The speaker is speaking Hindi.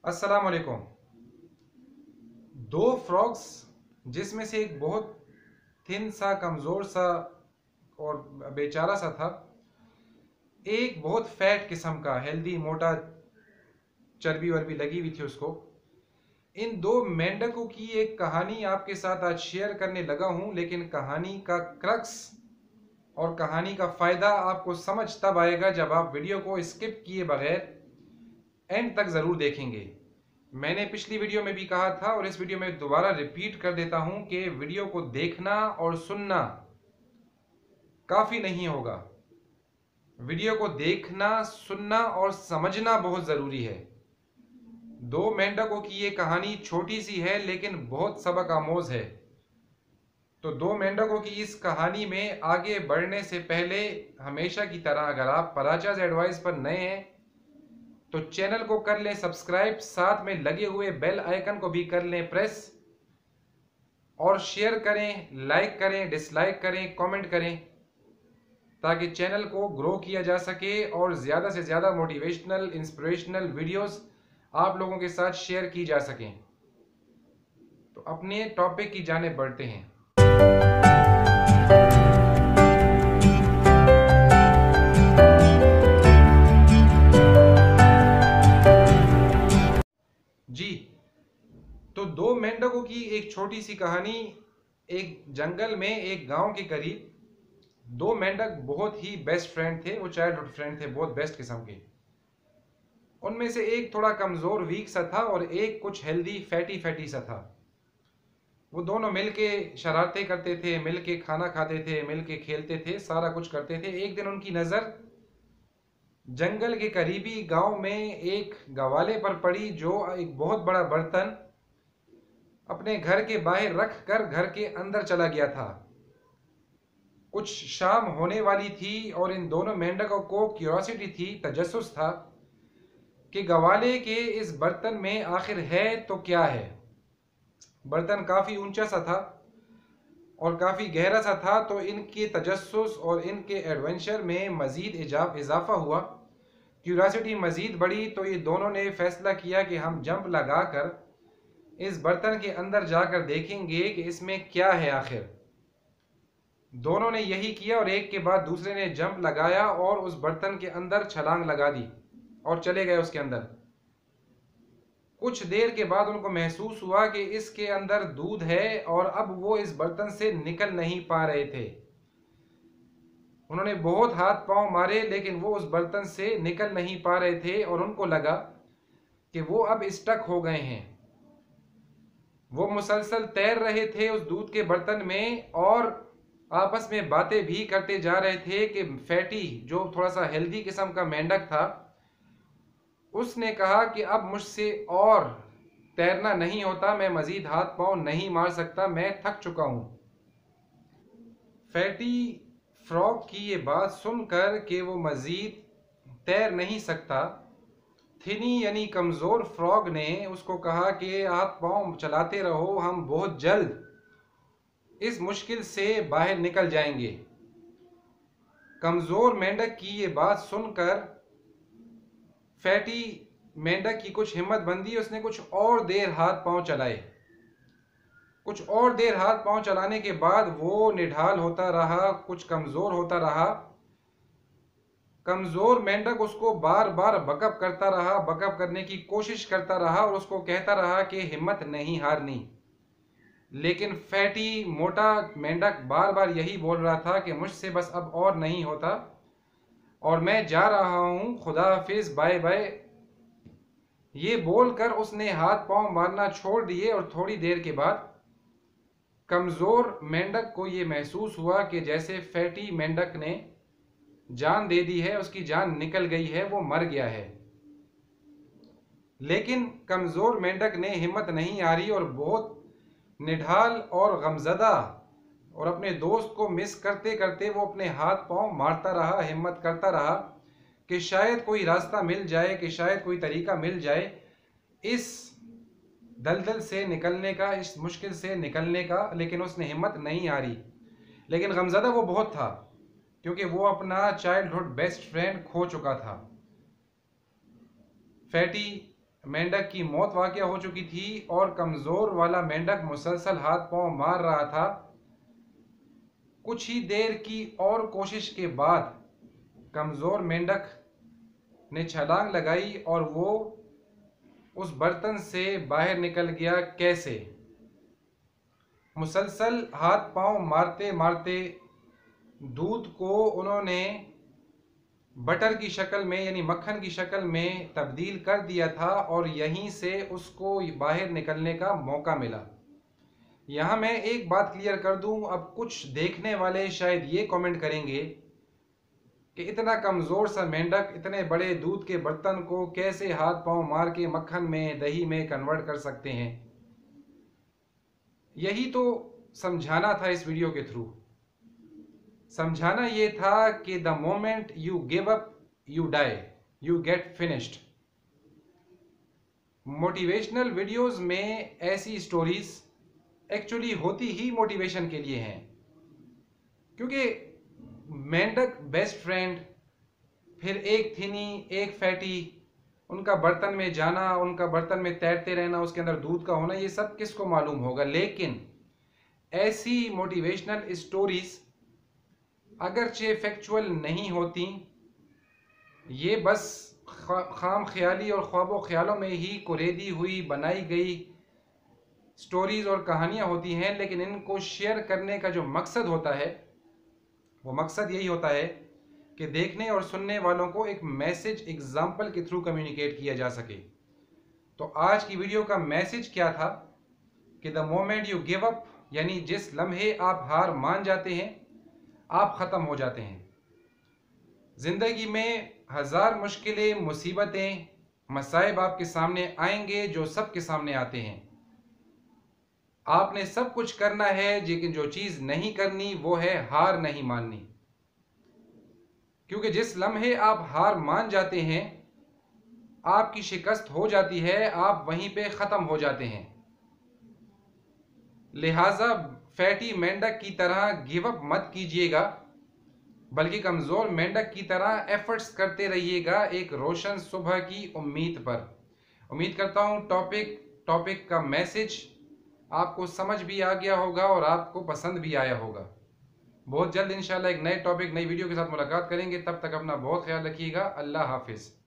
अस्सलाम वालेकुम। दो फ्रॉग्स जिसमें से एक बहुत थिन सा, कमज़ोर सा और बेचारा सा था, एक बहुत फैट किस्म का, हेल्दी, मोटा, चर्बी वर्बी लगी हुई थी उसको। इन दो मेंढकों की एक कहानी आपके साथ आज शेयर करने लगा हूं, लेकिन कहानी का क्रक्स और कहानी का फ़ायदा आपको समझ तब आएगा जब आप वीडियो को स्किप किए बगैर एंड तक ज़रूर देखेंगे। मैंने पिछली वीडियो में भी कहा था और इस वीडियो में दोबारा रिपीट कर देता हूं कि वीडियो को देखना और सुनना काफ़ी नहीं होगा। वीडियो को देखना, सुनना और समझना बहुत ज़रूरी है। दो मेंढकों की ये कहानी छोटी सी है लेकिन बहुत सबक आमोज है। तो दो मेंढकों की इस कहानी में आगे बढ़ने से पहले हमेशा की तरह अगर आप पराचाज एडवाइस पर नए हैं तो चैनल को कर लें सब्सक्राइब, साथ में लगे हुए बेल आइकन को भी कर लें प्रेस, और शेयर करें, लाइक करें, डिसलाइक करें, कमेंट करें, ताकि चैनल को ग्रो किया जा सके और ज़्यादा से ज़्यादा मोटिवेशनल, इंस्पिरेशनल वीडियोस आप लोगों के साथ शेयर की जा सकें। तो अपने टॉपिक की जानिब बढ़ते हैं। जी, तो दो मेंढकों की एक छोटी सी कहानी। एक जंगल में, एक गांव के करीब दो मेंढक बहुत ही बेस्ट फ्रेंड थे। वो चाइल्डहुड फ्रेंड थे, बहुत बेस्ट किस्म के। उनमें से एक थोड़ा कमज़ोर, वीक सा था और एक कुछ हेल्दी, फैटी फैटी सा था। वो दोनों मिलके शरारतें करते थे, मिलके खाना खाते थे, मिलके खेलते थे, सारा कुछ करते थे। एक दिन उनकी नज़र जंगल के करीबी गांव में एक गवाले पर पड़ी, जो एक बहुत बड़ा बर्तन अपने घर के बाहर रख कर घर के अंदर चला गया था। कुछ शाम होने वाली थी और इन दोनों मेंढकों को क्यूरियोसिटी थी, तजस्सुस था कि गवाले के इस बर्तन में आखिर है तो क्या है। बर्तन काफ़ी ऊंचा सा था और काफ़ी गहरा सा था, तो इनके तजस्सुस और इनके एडवेंचर में मज़ीद इजाफा हुआ। क्यूरियोसिटी मज़ीद बढ़ी, तो ये दोनों ने फैसला किया कि हम जंप लगा कर इस बर्तन के अंदर जाकर देखेंगे कि इसमें क्या है आखिर। दोनों ने यही किया और एक के बाद दूसरे ने जंप लगाया और उस बर्तन के अंदर छलांग लगा दी और चले गए उसके अंदर। कुछ देर के बाद उनको महसूस हुआ कि इसके अंदर दूध है और अब वो इस बर्तन से निकल नहीं पा रहे थे। उन्होंने बहुत हाथ पांव मारे लेकिन वो उस बर्तन से निकल नहीं पा रहे थे और उनको लगा कि वो अब स्टक हो गए हैं। वो मुसलसल तैर रहे थे उस दूध के बर्तन में और आपस में बातें भी करते जा रहे थे कि फैटी, जो थोड़ा सा हेल्दी किस्म का मेंढक था, उसने कहा कि अब मुझसे और तैरना नहीं होता, मैं मजीद हाथ पांव नहीं मार सकता, मैं थक चुका हूं। फैटी फ्रॉग की ये बात सुनकर कि वो मजीद तैर नहीं सकता, थिनी यानी कमज़ोर फ्रॉग ने उसको कहा कि हाथ पांव चलाते रहो, हम बहुत जल्द इस मुश्किल से बाहर निकल जाएंगे। कमज़ोर मेंढक की ये बात सुनकर फैटी मेंढक की कुछ हिम्मत बंधी, उसने कुछ और देर हाथ पांव चलाए। कुछ और देर हाथ पांव चलाने के बाद वो निढाल होता रहा, कुछ कमज़ोर होता रहा। कमज़ोर मेंढक उसको बार बार बकअप करता रहा, बकअप करने की कोशिश करता रहा और उसको कहता रहा कि हिम्मत नहीं हारनी। लेकिन फैटी मोटा मेंढक बार बार यही बोल रहा था कि मुझसे बस अब और नहीं होता और मैं जा रहा हूँ, खुदा हाफिज, बाय बाय। ये बोलकर उसने हाथ पांव मारना छोड़ दिए और थोड़ी देर के बाद कमज़ोर मेंढक को ये महसूस हुआ कि जैसे फैटी मेंढक ने जान दे दी है, उसकी जान निकल गई है, वो मर गया है। लेकिन कमज़ोर मेंढक ने हिम्मत नहीं हारी और बहुत निढाल और गमज़दा और अपने दोस्त को मिस करते करते वो अपने हाथ पांव मारता रहा, हिम्मत करता रहा कि शायद कोई रास्ता मिल जाए, कि शायद कोई तरीका मिल जाए इस दलदल से निकलने का, इस मुश्किल से निकलने का। लेकिन उसने हिम्मत नहीं हारी। लेकिन गमज़दा वो बहुत था क्योंकि वो अपना चाइल्डहुड बेस्ट फ्रेंड खो चुका था। फैटी मेंढक की मौत वाक़या हो चुकी थी और कमज़ोर वाला मेंढक मुसलसल हाथ पांव मार रहा था। कुछ ही देर की और कोशिश के बाद कमज़ोर मेंढक ने छलांग लगाई और वो उस बर्तन से बाहर निकल गया। कैसे? मुसलसल हाथ पांव मारते मारते दूध को उन्होंने बटर की शक्ल में यानी मक्खन की शक्ल में तब्दील कर दिया था और यहीं से उसको बाहर निकलने का मौका मिला। यहाँ मैं एक बात क्लियर कर दूं, अब कुछ देखने वाले शायद ये कमेंट करेंगे कि इतना कमज़ोर सा मेंढक इतने बड़े दूध के बर्तन को कैसे हाथ पांव मार के मक्खन में दही में कन्वर्ट कर सकते हैं। यही तो समझाना था इस वीडियो के थ्रू। समझाना ये था कि the moment you give up you die, you get finished. Motivational videos में ऐसी स्टोरीज एक्चुअली होती ही मोटिवेशन के लिए हैं, क्योंकि मेंढक बेस्ट फ्रेंड, फिर एक थिनी एक फैटी, उनका बर्तन में जाना, उनका बर्तन में तैरते रहना, उसके अंदर दूध का होना, ये सब किसको मालूम होगा। लेकिन ऐसी मोटिवेशनल स्टोरीज अगरचे फैक्चुअल नहीं होती, ये बस खाम ख्याली और ख्वाबो ख्यालों में ही कुरेदी हुई बनाई गई स्टोरीज और कहानियाँ होती हैं। लेकिन इनको शेयर करने का जो मकसद होता है वो मकसद यही होता है कि देखने और सुनने वालों को एक मैसेज एग्जाम्पल के थ्रू कम्युनिकेट किया जा सके। तो आज की वीडियो का मैसेज क्या था कि the moment you give up, यानी जिस लम्हे आप हार मान जाते हैं आप ख़त्म हो जाते हैं। ज़िंदगी में हज़ार मुश्किलें, मुसीबतें, मसाइब आपके सामने आएंगे, जो सबके सामने आते हैं। आपने सब कुछ करना है, लेकिन जो चीज़ नहीं करनी वो है हार नहीं माननी। क्योंकि जिस लम्हे आप हार मान जाते हैं आपकी शिकस्त हो जाती है, आप वहीं पे ख़त्म हो जाते हैं। लिहाजा फैटी मेंढक की तरह गिव अप मत कीजिएगा, बल्कि कमज़ोर मेंढक की तरह एफर्ट्स करते रहिएगा एक रोशन सुबह की उम्मीद पर। उम्मीद करता हूँ टॉपिक का मैसेज आपको समझ भी आ गया होगा और आपको पसंद भी आया होगा। बहुत जल्द इंशाल्लाह एक नए टॉपिक, नई वीडियो के साथ मुलाकात करेंगे। तब तक अपना बहुत ख्याल रखिएगा। अल्लाह हाफिज़।